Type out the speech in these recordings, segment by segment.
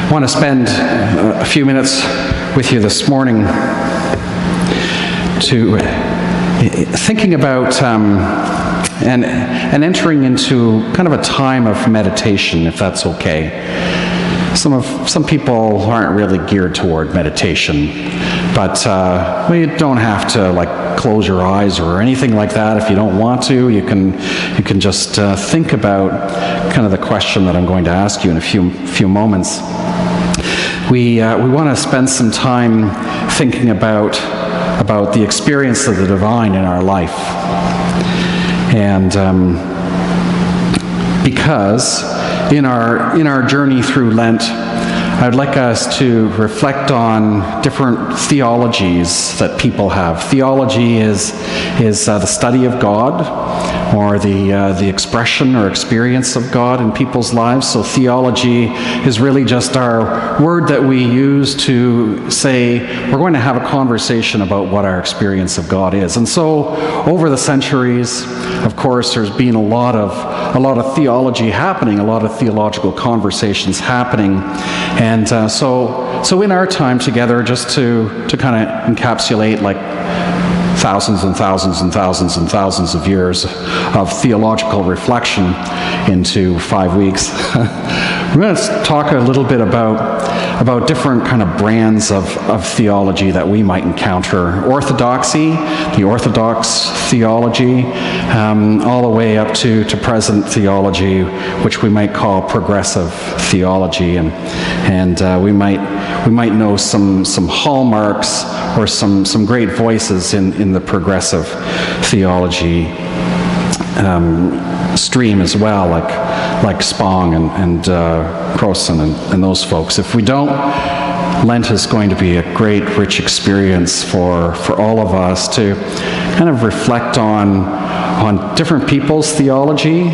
I want to spend a few minutes with you this morning to thinking about and entering into kind of a time of meditation, if that's okay. Some people aren't really geared toward meditation, but you don't have to close your eyes or anything like that. If you don't want to, you can just think about kind of the question that I'm going to ask you in a few moments. We want to spend some time thinking about the experience of the divine in our life, and because in our journey through Lent, I'd like us to reflect on different theologies that people have. Theology is the study of God, or the expression or experience of God in people's lives. So theology is really just our word that we use to say we're going to have a conversation about what our experience of God is. And so over the centuries, of course, there's been a lot of theology happening, a lot of theological conversations happening. And so in our time together, just to kind of encapsulate thousands and thousands and thousands and thousands of years of theological reflection into 5 weeks, we're going to talk a little bit about different kind of brands of theology that we might encounter. Orthodoxy, the Orthodox theology, all the way up to present theology, which we might call progressive theology, and we might know some hallmarks or some great voices in the progressive theology stream as well, like Spong and Crossan and those folks. If we don't, Lent is going to be a great, rich experience for all of us to kind of reflect on different people's theology,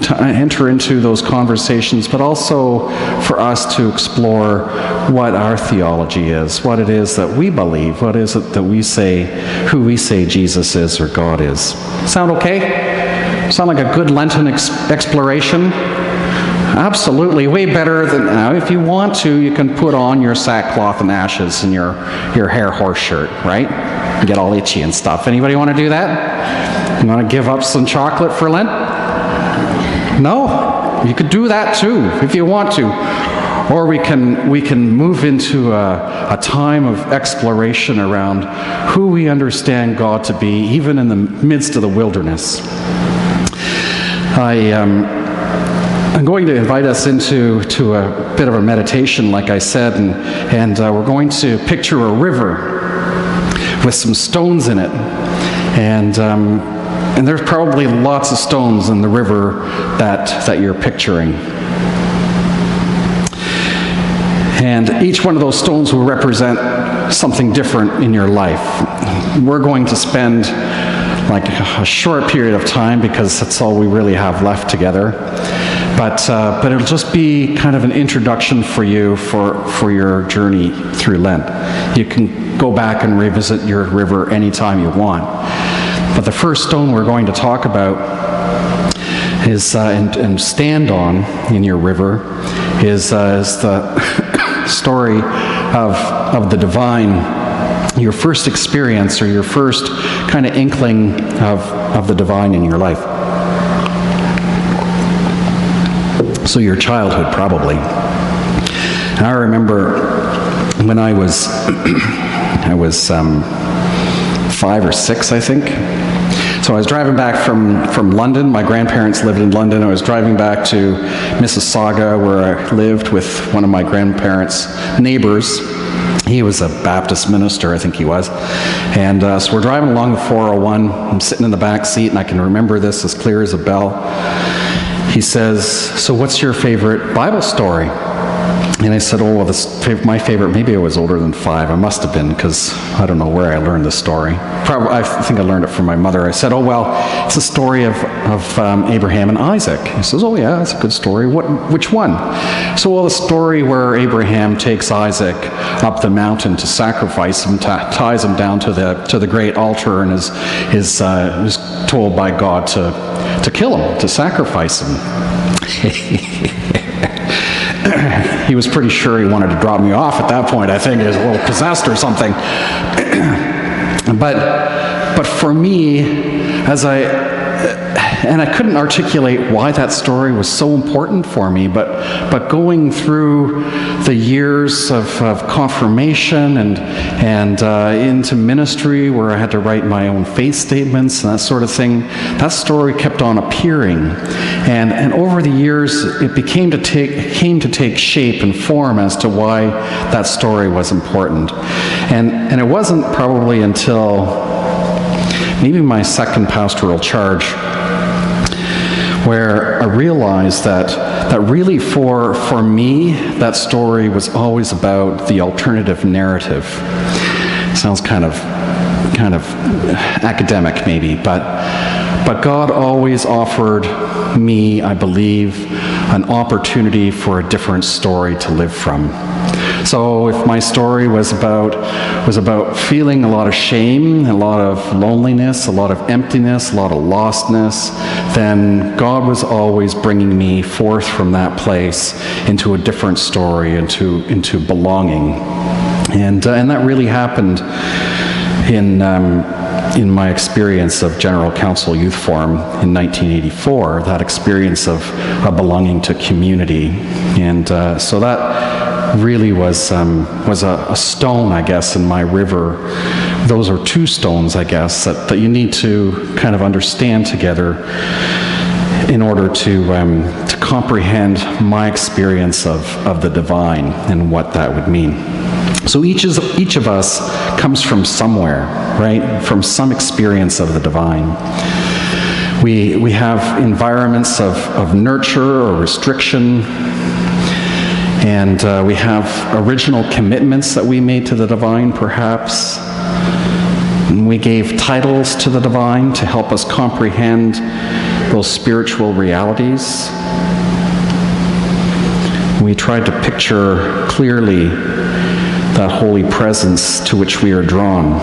to enter into those conversations, but also for us to explore what our theology is, what it is that we believe, what is it that we say, who we say Jesus is or God is. Sound okay? Sound like a good Lenten exploration? Absolutely, way better than now. If you want to, you can put on your sackcloth and ashes and your hair horse shirt, right? And get all itchy and stuff. Anybody want to do that? You want to give up some chocolate for Lent? No? You could do that too, if you want to. Or we can move into a time of exploration around who we understand God to be, even in the midst of the wilderness. I'm going to invite us into a bit of a meditation, like I said, and we're going to picture a river with some stones in it, and there's probably lots of stones in the river that you're picturing. And each one of those stones will represent something different in your life. We're going to spend a short period of time because that's all we really have left together. But it'll just be kind of an introduction for you for your journey through Lent. You can go back and revisit your river anytime you want. But the first stone we're going to talk about is and stand on in your river is the story of the divine. Your first experience or your first kind of inkling of the divine in your life. So your childhood, probably. I remember when I was 5 or 6, I think. So I was driving back from London. My grandparents lived in London. I was driving back to Mississauga, where I lived with one of my grandparents' neighbors. He was a Baptist minister, I think he was. And so we're driving along the 401. I'm sitting in the back seat, and I can remember this as clear as a bell. He says, "So what's your favorite Bible story?" And I said, "Oh, well, my favorite," maybe I was older than 5. I must have been, because I don't know where I learned this story. I think I learned it from my mother. I said, "Oh, well, it's the story of Abraham and Isaac." He says, "Oh, yeah, that's a good story. Which one?" So, well, the story where Abraham takes Isaac up the mountain to sacrifice him, ties him down to the great altar, and is told by God to kill him, to sacrifice him. he was pretty sure he wanted to drop me off at that point. I think he was a little possessed or something. But for me, and I couldn't articulate why that story was so important for me, but going through the years of confirmation and into ministry where I had to write my own faith statements and that sort of thing, that story kept on appearing. And over the years, it came to take shape and form as to why that story was important. And it wasn't probably until maybe my second pastoral charge where I realized that really for me, that story was always about the alternative narrative. Sounds kind of academic maybe, but God always offered me, I believe, an opportunity for a different story to live from. So if my story was about feeling a lot of shame, a lot of loneliness, a lot of emptiness, a lot of lostness, then God was always bringing me forth from that place into a different story, into belonging. And that really happened in my experience of General Council Youth Forum in 1984, that experience of belonging to community. And so that really was a stone, I guess, in my river. Those are two stones, I guess, that you need to kind of understand together in order to comprehend my experience of the divine and what that would mean. So each of us comes from somewhere, right? From some experience of the divine. We have environments of nurture or restriction, and we have original commitments that we made to the divine, perhaps. And we gave titles to the divine to help us comprehend those spiritual realities. We tried to picture clearly that holy presence to which we are drawn.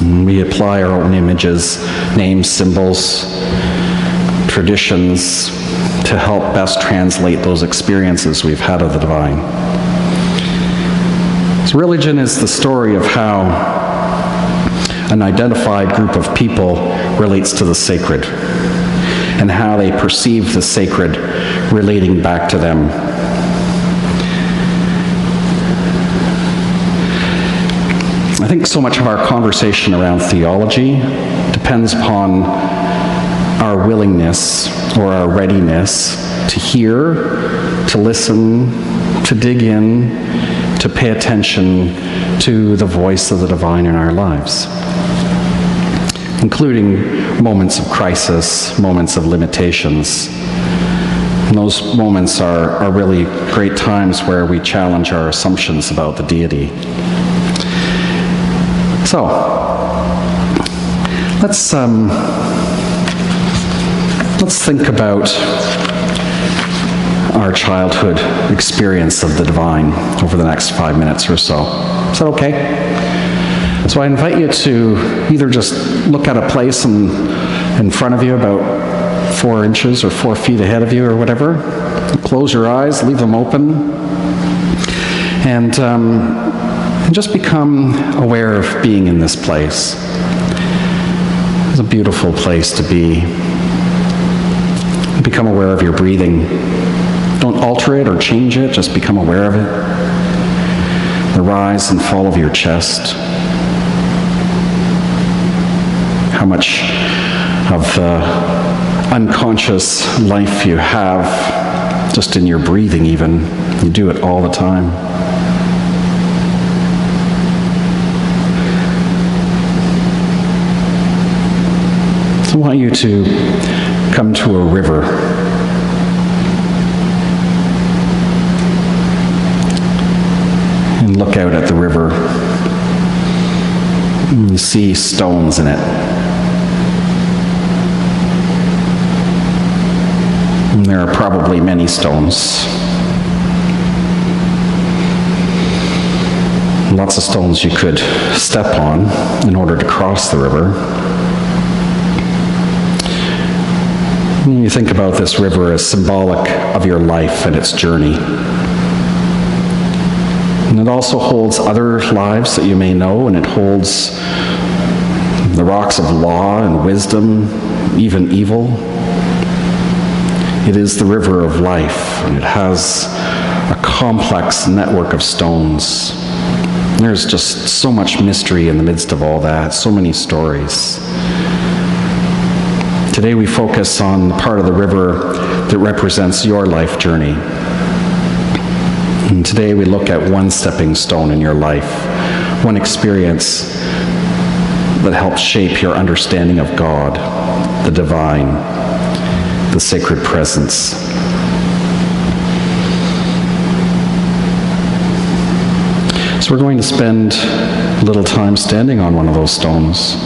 And we apply our own images, names, symbols, traditions to help best translate those experiences we've had of the divine. So religion is the story of how an identified group of people relates to the sacred and how they perceive the sacred relating back to them. I think so much of our conversation around theology depends upon our willingness or our readiness to hear, to listen, to dig in, to pay attention to the voice of the divine in our lives, including moments of crisis, moments of limitations. And those moments are really great times where we challenge our assumptions about the deity. So, let's think about our childhood experience of the divine over the next 5 minutes or so. Is that okay? So I invite you to either just look at a place in front of you about 4 inches or 4 feet ahead of you or whatever. Close your eyes, leave them open, and just become aware of being in this place. It's a beautiful place to be. Become aware of your breathing. Don't alter it or change it, just become aware of it. The rise and fall of your chest. How much of the unconscious life you have just in your breathing even. You do it all the time. I want you to come to a river. And look out at the river. And you see stones in it. And there are probably many stones. Lots of stones you could step on in order to cross the river. You think about this river as symbolic of your life and its journey. And it also holds other lives that you may know, and it holds the rocks of law and wisdom, even evil. It is the river of life, and it has a complex network of stones. There's just so much mystery in the midst of all that, so many stories. Today we focus on the part of the river that represents your life journey. And today we look at one stepping stone in your life, one experience that helps shape your understanding of God, the divine, the sacred presence. So we're going to spend a little time standing on one of those stones,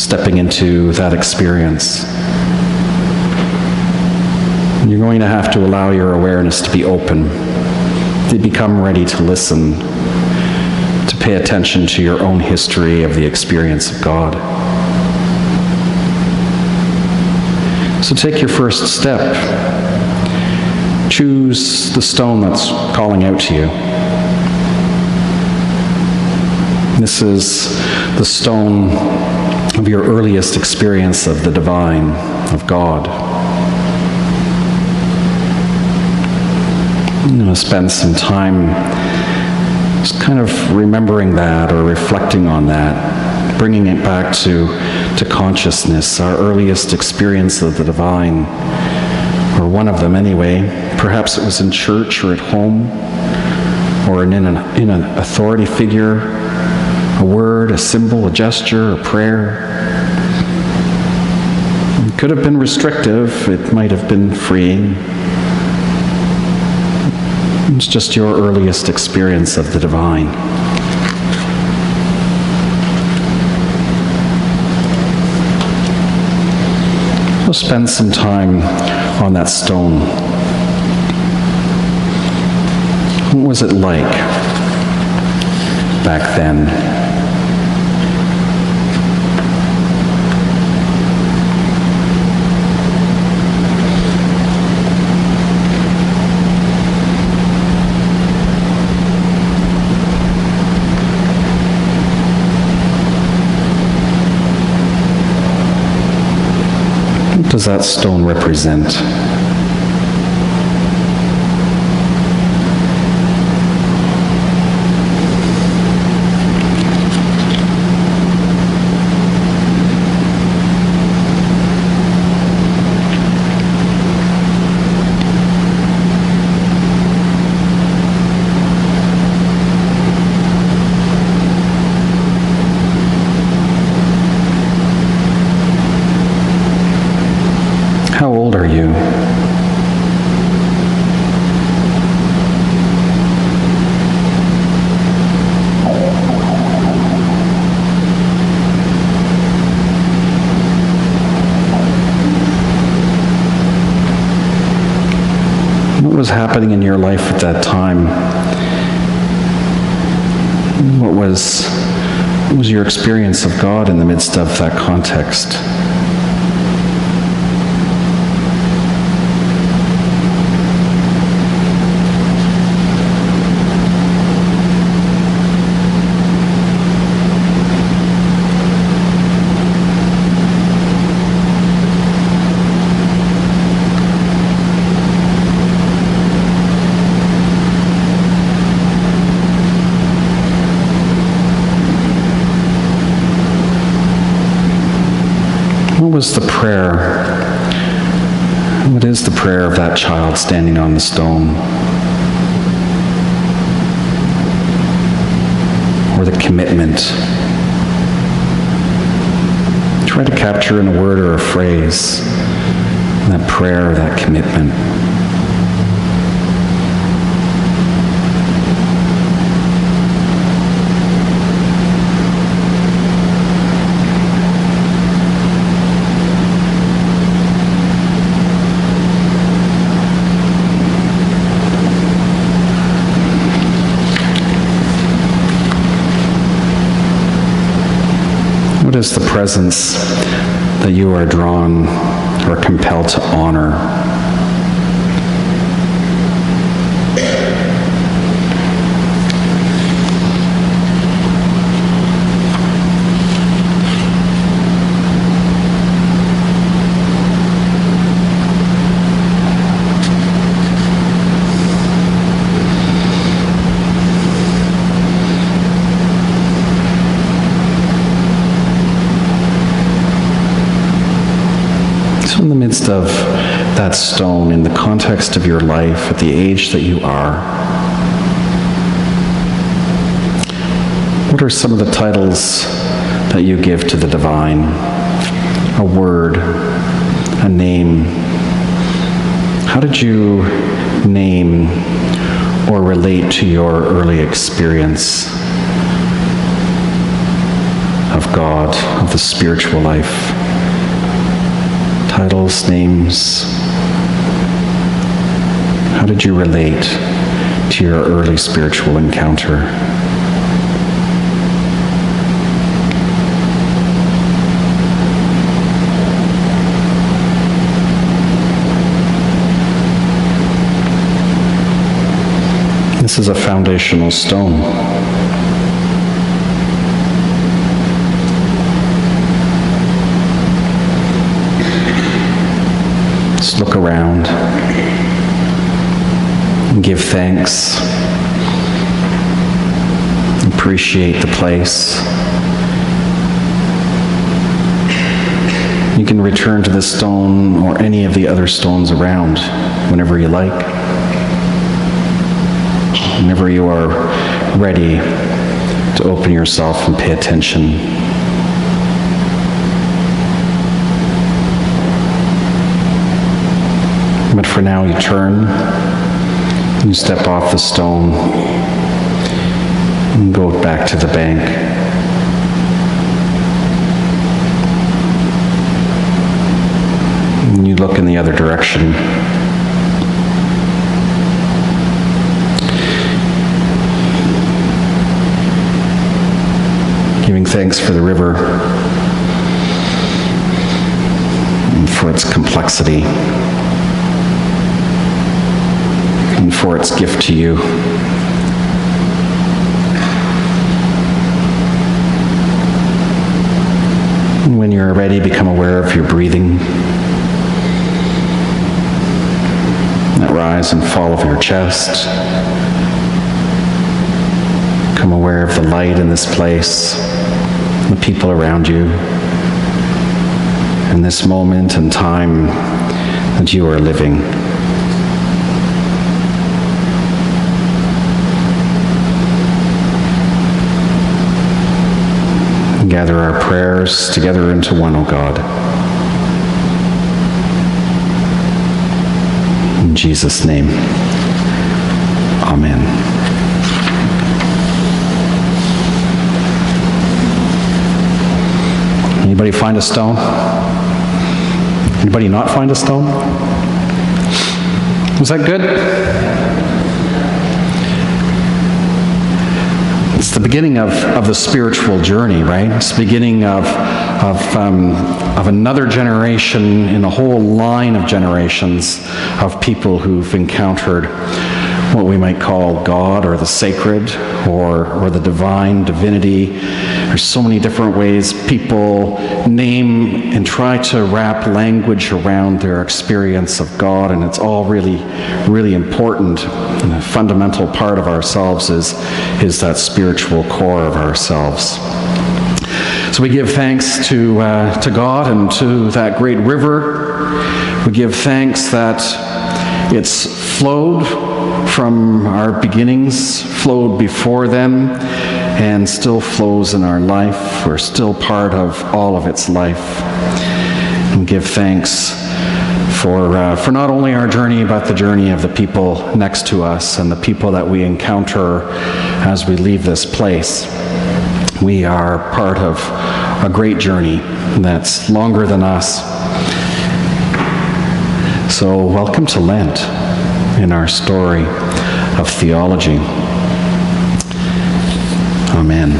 stepping into that experience. And you're going to have to allow your awareness to be open, to become ready to listen, to pay attention to your own history of the experience of God. So take your first step. Choose the stone that's calling out to you. This is the stone of your earliest experience of the divine, of God. I'm going to spend some time just kind of remembering that or reflecting on that, bringing it back to consciousness, our earliest experience of the divine, or one of them anyway. Perhaps it was in church or at home, or in an authority figure, a word, a symbol, a gesture, a prayer. It could have been restrictive, it might have been freeing. It's just your earliest experience of the divine. We'll spend some time on that stone. What was it like back then? What does that stone represent? How old are you? What was happening in your life at that time? What was your experience of God in the midst of that context? What was the prayer? What is the prayer of that child standing on the stone? Or the commitment? Try to capture in a word or a phrase that prayer, that commitment. What is the presence that you are drawn or compelled to honor? midst of that stone, in the context of your life, at the age that you are, what are some of the titles that you give to the divine? A word, a name. How did you name or relate to your early experience of God, of the spiritual life? Titles, names. How did you relate to your early spiritual encounter? This is a foundational stone. Just look around and give thanks. Appreciate the place. You can return to this stone or any of the other stones around whenever you like. Whenever you are ready to open yourself and pay attention. But for now, you turn, you step off the stone, and go back to the bank. And you look in the other direction. Giving thanks for the river and for its complexity and for its gift to you. And when you're ready, become aware of your breathing, that rise and fall of your chest. Become aware of the light in this place, the people around you, and this moment and time that you are living. And gather our prayers together into one, O God. In Jesus' name, amen. Anybody find a stone? Anybody not find a stone? Was that good? It's the beginning of the spiritual journey, right? It's the beginning of another generation in a whole line of generations of people who've encountered what we might call God or the sacred or the divine, divinity. There's so many different ways people name and try to wrap language around their experience of God, and it's all really, really important. And a fundamental part of ourselves is that spiritual core of ourselves. So we give thanks to God and to that great river. We give thanks that it's flowed from our beginnings, flowed before them, and still flows in our life. We're still part of all of its life. And give thanks for not only our journey, but the journey of the people next to us and the people that we encounter as we leave this place. We are part of a great journey that's longer than us. So welcome to Lent in our story of theology. Amen.